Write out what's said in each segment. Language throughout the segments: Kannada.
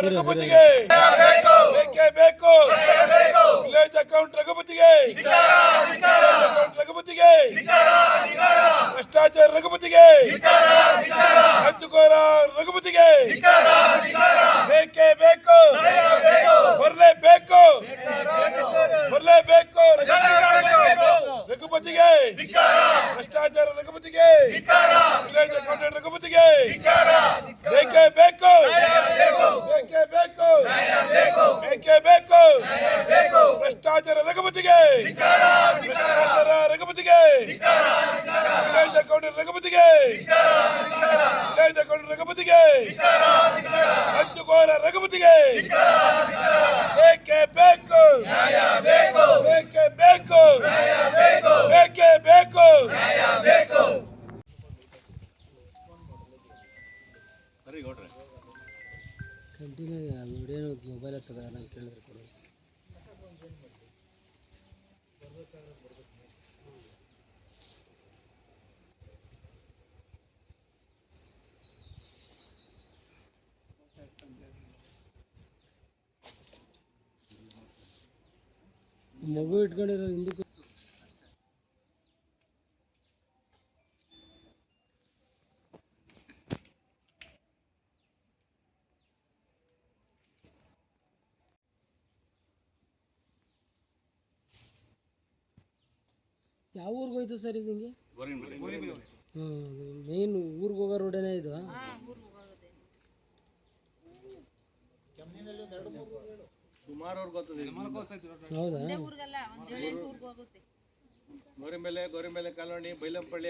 ರಘುಪತಿಗೆ ಬೇಕೇ ಬೇಕು. ವಿಲೇಜ್ ಅಕೌಂಟ್ ರಘುಪತಿಗೆ, ರಘುಪತಿಗೆ, ಭ್ರಷ್ಟಾಚಾರ ರಘುಪತಿಗೆ, ಹಂಚುಕೋರ ರಘುಪತಿಗೆ ಬೇಕೇ ಬೇಕು. ಬರಲೇಬೇಕು, ಬರಲೇಬೇಕು. ರಘುಪತಿಗೆ, ಭ್ರಷ್ಟಾಚಾರ ರಘುಪತಿಗೆ, ವಿಲೇಜ್ ಅಕೌಂಟ್ ರಘುಪತಿಗೆ ಬೇಕೇ ಬೇಕು, ಬೇಕೇ ಬೇಕು, ಬೇಕೇ ಬೇಕು. ಭ್ರಷ್ಟಾಚಾರ ರಘುಪತಿಗೆ, ಭ್ರಷ್ಟಾಚಾರ ರಘುಪತಿಗೆ, ವಿಲೇಜ್ ಅಕೌಂಟ್ ರಘುಪತಿಗೆ, ವಿಲೇಜ್ ಅಕೌಂಟ್ ರಘುಪತಿಗೆ, ಹಂಚುಕೋರ ರಘುಪತಿಗೆ ಬೇಕೇ ಬೇಕು, ಬೇಕೇ ಬೇಕು, ಬೇಕೇ ಬೇಕು. ಕಂಟಿನ್ಯೂ ವಿಡಿಯೋ ಮೊಬೈಲ್ ಹತ್ತದ ನಾನು ಕೇಳಿದ್ರೆ ಕೊಡಿ. ಮಗು ಇಟ್ಕೊಂಡಿರೋ ಹಿಂದಕ್ಕೆ ಯಾವ ಊರಿಗೆ ಹೋಯ್ತು ಸರ್ ಇದು? ಹಿಂಗೆ ಮೇನ್ ಊರಿಗೆ ಹೋಗೋ ರೋಡೇನೇ ಇದು. ಹೌದಾ? ಗೋರಿಮೆಲೆ ಕಾಲೋನಿ, ಬೈಲಂಪಳ್ಳಿ,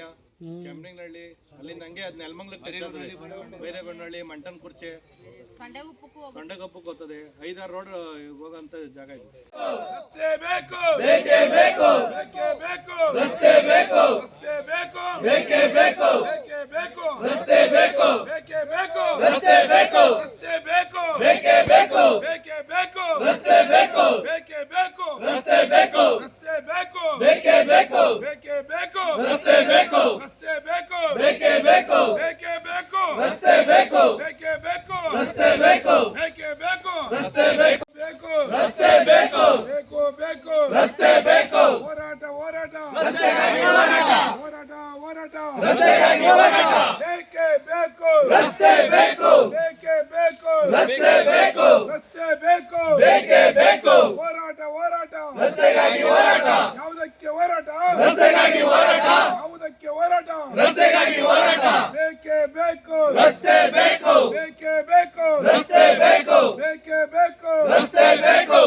ಕೆಮ್ಮನಹಳ್ಳಿ, ಅಲ್ಲಿಂದ ಹಂಗೆ ಅದ್ ನೆಲಮಂಗ್ಲಕ್ಕೆ ಬೈರೇಗೌಡನಹಳ್ಳಿ, ಮಂಟನ್ ಕುರ್ಚೆ, ಸಂಡಗಪ್ಪಕ್ಕೆ ಹೋಗ್ತದೆ. 5-6 ರೋಡ್ ಹೋಗಂತ ಜಾಗ ಇದೆ. ರಸ್ತೆ ಬೇಕು, ಬೇಕೇ ಬೇಕು, ಬೇಕೇ ಬೇಕು, ರಸ್ತೆ ಬೇಕು, ರಸ್ತೆ ಬೇಕು, ಬೇಕೇ ಬೇಕು, ಬೇಕೇ ಬೇಕು, ರಸ್ತೆ ಬೇಕು, ಬೇಕೇ ಬೇಕು, ರಸ್ತೆ ಬೇಕು, ರಸ್ತೆ ಬೇಕು, ಬೇಕೇ ಬೇಕು, ಬೇಕೇ ಬೇಕು, ರಸ್ತೆ ಬೇಕು, ಬೇಕೇ ಬೇಕು, ರಸ್ತೆ ಬೇಕು, ರಸ್ತೆ ಬೇಕು, ಬೇಕೇ ಬೇಕು, ಬೇಕೇ ಬೇಕು, ರಸ್ತೆ ಬೇಕು, ರಸ್ತೆ ಬೇಕು, ಬೇಕೇ ಬೇಕು, ಬೇಕೇ ಬೇಕು, ರಸ್ತೆ ಬೇಕು, ಬೇಕೇ ಬೇಕು, ರಸ್ತೆ ಬೇಕು, ಬೇಕೇ ಬೇಕು, ರಸ್ತೆ ಬೇಕು, ಬೇಕು, ರಸ್ತೆ ಬೇಕು, ಬೇಕು, ಬೇಕು, ರಸ್ತೆ ಬೇಕು. ಹೋರಾಟ, ಹೋರಾಟ, ರಸ್ತೆಗಾಗಿ ಹೋರಾಟ, ಹೋರಾಟ, ಹೋರಾಟ, ರಸ್ತೆಗಾಗಿ ಹೋರಾಟ. ಬೇಕೇ ಬೇಕು, ರಸ್ತೆ ಬೇಕು, ಬೇಕೇ ಬೇಕು, ರಸ್ತೆ ಬೇಕು, ರಸ್ತೆ ಬೇಕು, ಬೇಕೇ ಬೇಕು. ಹೋರಾಟ, ಹೋರಾಟ, ರಸ್ತೆಗಾಗಿ ಹೋರಾಟ. ಯಾವುದಕ್ಕೆ ಹೋರಾಟ? ರಸ್ತೆಗಾಗಿ ಹೋರಾಟ. ಯಾವುದಕ್ಕೆ ಹೋರಾಟ? ರಸ್ತೆಗಾಗಿ ಹೋರಾಟ. ಬೇಕೇ ಬೇಕು, ರಸ್ತೆ ಬೇಕು, ಬೇಕೇ ಬೇಕು, ರಸ್ತೆ ಬೇಕು, ಬೇಕೇ ಬೇಕು, ರಸ್ತೆ ಬೇಕು,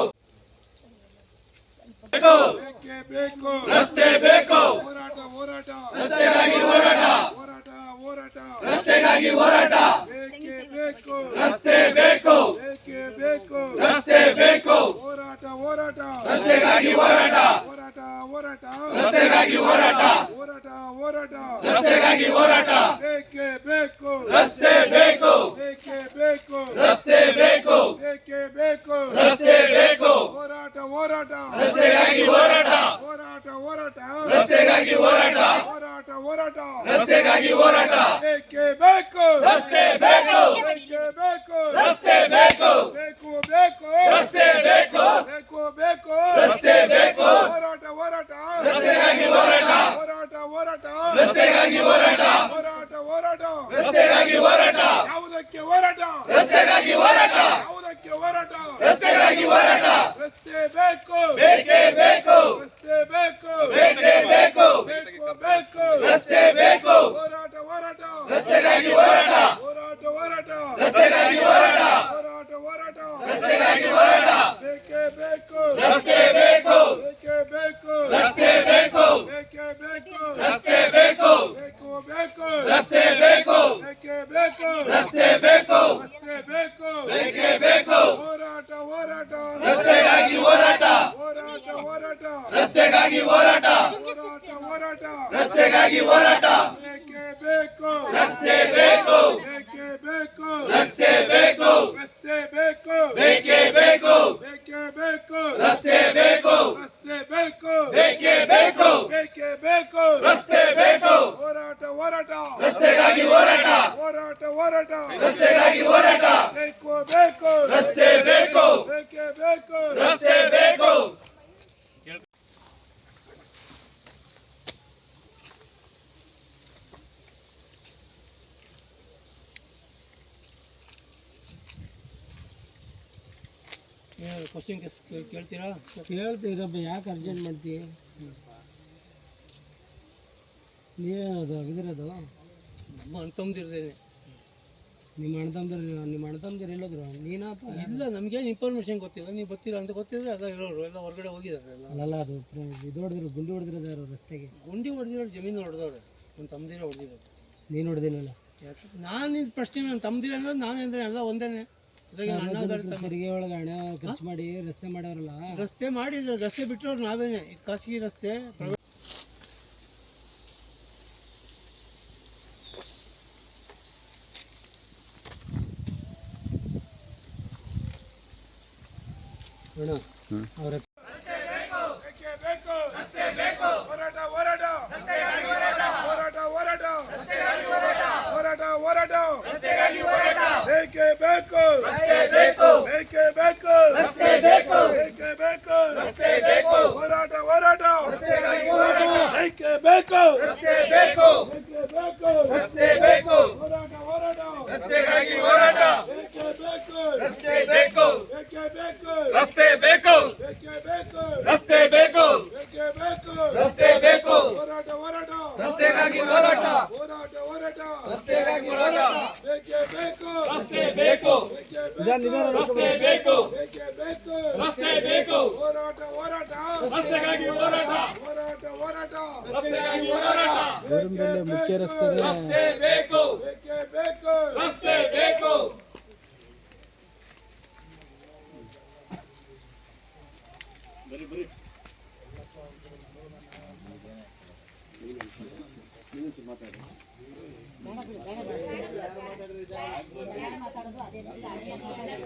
ಬೇಕೇ ಬೇಕು, ರಸ್ತೆ ಬೇಕು. ಹೋರಾಟ, ಹೋರಾಟ, ರಸ್ತೆಗಾಗಿ ಹೋರಾಟ, ಹೋರಾಟ, ಹೋರಾಟ, ರಸ್ತೆಗಾಗಿ ಹೋರಾಟ. ಬೇಕೇ ಬೇಕು, ರಸ್ತೆ ಬೇಕು, ಬೇಕೇ ಬೇಕು, ರಸ್ತೆ ಬೇಕು. ಹೋರಾಟ, ಹೋರಾಟ, ರಸ್ತೆಗಾಗಿ ಹೋರಾಟ, ಹೋರಾಟ, ಹೋರಾಟ, ರಸ್ತೆಗಾಗಿ ಹೋರಾಟ, ಹೋರಾಟ, ಹೋರಾಟ, ರಸ್ತೆಗಾಗಿ ಹೋರಾಟ. ಬೇಕೇ ಬೇಕು, ರಸ್ತೆ ಬೇಕು, ಬೇಕೇ ಬೇಕು, ರಸ್ತೆ ಬೇಕು, ಬೇಕೇ ಬೇಕು, ರಸ್ತೆ ಬೇಕು. ಹೋರಾಟ, ಹೋರಾಟ, ರಸ್ತೆಗಾಗಿ ಹೋರಾಟ, ಹೋರಾಟ, ಹೋರಾಟ, ರಸ್ತೆಗಾಗಿ ಹೋರಾಟ, ಹೋರಾಟ, ಹೋರಾಟ, ರಸ್ತೆಗಾಗಿ ಹೋರಾಟ. ಬೇಕೇ ಬೇಕು, ರಸ್ತೆ ಬೇಕು, ಬೇಕೇ ಬೇಕು, ರಸ್ತೆ ಬೇಕು, ಬೇಕು, ಬೇಕು, ರಸ್ತೆ ಬೇಕು, ಬೇಕು, ಬೇಕು, ರಸ್ತೆ ಬೇಕು. ಹೋರಾಟ, ಹೋರಾಟ, ರಸ್ತೆಗಾಗಿ ಹೋರಾಟ, ಹೋರಾಟ, ಹೋರಾಟ, ರಸ್ತೆಗಾಗಿ ಹೋರಾಟ, ಹೋರಾಟ, ಹೋರಾಟ, ರಸ್ತೆಗಾಗಿ ಹೋರಾಟ. ಯಾವುದಕ್ಕೆ ಹೋರಾಟ? ರಸ್ತೆಗಾಗಿ ಹೋರಾಟ. ಯಾವುದಕ್ಕೆ ಹೋರಾಟ? ರಸ್ತೆಗಾಗಿ ಹೋರಾಟ. ರಸ್ತೆ ಬೇಕು, ಬೇಕೇ ಬೇಕು, ರಸ್ತೆ ಬೇಕು, ಬೇಕೇ ಬೇಕು, ಬೇಕು, ಬೇಕು, ರಸ್ತೆ ಬೇಕು. ಹೋರಾಟ, ಹೋರಾಟ, ರಸ್ತೆಗಾಗಿ ಹೋರಾಟ, ಹೋರಾಟ, ಹೋರಾಟ, ರಸ್ತೆಗಾಗಿ ಹೋರಾಟ, ಹೋರಾಟ, ಹೋರಾಟ, ರಸ್ತೆಗಾಗಿ ಹೋರಾಟ. ಬೇಕೇ ಬೇಕು, ರಸ್ತೆ ಬೇಕು, ಬೇಕೇ ಬೇಕು, ರಸ್ತೆ ಬೇಕು, ಬೇಕೇ ಬೇಕು, ರಸ್ತೆ ಬೇಕು, ಬೇಕು, ಬೇಕು, ರಸ್ತೆ ಬೇಕು, ಬೇಕೇ ಬೇಕು, ರಸ್ತೆ ಬೇಕು, ರಸ್ತೆ ಬೇಕು, ಬೇಕೇ ಬೇಕು. ಹೋರಾಟ, ಹೋರಾಟ, ರಸ್ತೆಗಾಗಿ ಹೋರಾಟ, ಹೋರಾಟ, ಹೋರಾಟ, ರಸ್ತೆಗಾಗಿ ಹೋರಾಟ, ಹೋರಾಟ, ಹೋರಾಟ, ರಸ್ತೆಗಾಗಿ ಹೋರಾಟ. ಬೇಕೇ ಬೇಕು, ರಸ್ತೆ ಬೇಕು, ಬೇಕೇ ಬೇಕು, ರಸ್ತೆ ಬೇಕು, ರಸ್ತೆ ಬೇಕು, ಬೇಕೇ ಬೇಕು, ಬೇಕೇ ಬೇಕು, ರಸ್ತೆ ಬೇಕು, ರಸ್ತೆ ಬೇಕು, ಬೇಕೇ ಬೇಕು, ಬೇಕೇ ಬೇಕು, ರಸ್ತೆ ಬೇಕು. ಹೋರಾಟ, ಹೋರಾಟ, ರಸ್ತೆಗಾಗಿ ಹೋರಾಟ, ಹೋರಾಟ, ಹೋರಾಟ, ಹೋರಾಟ ರಸ್ತೆಗಾಗಿ ಹೋರಾಟ ಬೇಕು ಬೇಕು ರಸ್ತೆ ಬೇಕು ಬೇಕೇ ಬೇಕು ರಸ್ತೆ ಬೇಕು ಕ್ವಶನ್ ಕೇಳ್ತೀರಾ? ಕೇಳ್ತೀರಪ್ಪ, ಯಾಕೆ ಅರ್ಜೆಂಟ್ ಮಾಡ್ತೀಯ? ನೀವೇನದು ಅಗಿದಿರೋದು? ನಮ್ಮ ಅಣ್ತಂದಿರ್ತೇನೆ. ನಿಮ್ಮ ಅಣ್ತಂದಿರು ಎಲ್ಲೋದ್ರು? ನೀನಪ್ಪ? ಇಲ್ಲ, ನಮಗೇನು ಇನ್ಫಾರ್ಮೇಷನ್ ಗೊತ್ತಿಲ್ಲ. ನೀವು ಗೊತ್ತಿಲ್ಲ ಅಂತ ಗೊತ್ತಿದ್ರೆ ಎಲ್ಲ ಇರೋರು ಎಲ್ಲ ಹೊರಗಡೆ ಹೋಗಿದ್ದಾರೆ. ಅಲ್ಲ, ಅದು ಇದು ಹೊಡೆದಿರೋ ಗುಂಡಿ ಹೊಡೆದಿರೋದು ಯಾರು ರಸ್ತೆಗೆ? ಗುಂಡಿ ಹೊಡೆದಿರೋ ಜಮೀನು ಹೊಡೆದವ್ರೆ. ನನ್ನ ತಮ್ಮದಿರ ಹೊಡೆದಿರೋದು. ನೀನು ಹೊಡೆದಿಲ್ಲಲ್ಲ? ಯಾಕೆ? ನಾನು ಇದು ಪ್ರಶ್ನೆ ನನ್ನ ತಮ್ಮದಿರ ಅನ್ನೋದು ನಾನು ಅಂದರೆ ಎಲ್ಲ ಒಂದೇನೆ. ತೆರಿಗೆ ಒಳಗೆ ಹಣ ಖರ್ಚು ಮಾಡಿ ರಸ್ತೆ ಮಾಡೋರಲ್ಲ. ರಸ್ತೆ ಮಾಡಿ ರಸ್ತೆ ಬಿಟ್ಟವ್ರು ನಾವೇನೆ. ಇದು ಖಾಸಗಿ ರಸ್ತೆ. ಅವರ ಬೇಕೇ ಬೇಕು ರಸ್ತೆ ಬೇಕು ಹೋರಾಟ ಹೋರಾಟ ರಸ್ತೆಗಾಗಿ ಹೋರಾಟ ಹೋರಾಟ ಹೋರಾಟ ರಸ್ತೆಗಾಗಿ ಹೋರಾಟ ಹೋರಾಟ ಹೋರಾಟ ರಸ್ತೆಗಾಗಿ ಹೋರಾಟ ಬೇಕೇ ಬೇಕು ರಸ್ತೆ ಬೇಕು ಬೇಕೇ ಬೇಕು ರಸ್ತೆ ಬೇಕು ಬೇಕೇ ಬೇಕು ರಸ್ತೆ ಬೇಕು ಹೋರಾಟ ಹೋರಾಟ ರಸ್ತೆಗಾಗಿ ಹೋರಾಟ ಬೇಕೇ ಬೇಕು ರಸ್ತೆ ಬೇಕು ಬೇಕೇ ಬೇಕು ರಸ್ತೆ ಬೇಕು ಹೋರಾಟ ಹೋರಾಟ ರಸ್ತೆಗಾಗಿ ಹೋರಾಟ ಬೇಕೇ ಬೇಕು ರಸ್ತೆ ಬೇಕು ಬೇಕೇ ಬೇಕು ರಸ್ತೆ ಬೇಕು ಬೇಕೇ ಬೇಕು ರಸ್ತೆ ಬೇಕು ಬೇಕೇ ಬೇಕು ರಸ್ತೆ ಬೇಕು ಹೋರಾಟ ಹೋರಾಟ ರಸ್ತೆಗಾಗಿ ಹೋರಾಟ ಹೋರಾಟ ಹೋರಾಟ ರಸ್ತೆಗಾಗಿ ಹೋರಾಟ ಬೇಕೇ ಬೇಕು ರಸ್ತೆ ಬೇಕು ಬೇಕೇ ಬೇಕು ರಸ್ತೆ ಬೇಕು ಬೇಕೇ ಬೇಕು ರಸ್ತೆ ಬೇಕು ಹೋರಾಟ ಹೋರಾಟ ರಸ್ತೆಗಾಗಿ ಹೋರಾಟ ಹೋರಾಟ ಹೋರಾಟ ರಸ್ತೆಗಾಗಿ ಹೋರಾಟ ಮುಖ್ಯ ರಸ್ತೆ ಬೇಕು ಬೇಕೇ ಬೇಕು ರಸ್ತೆ ಬೇಕು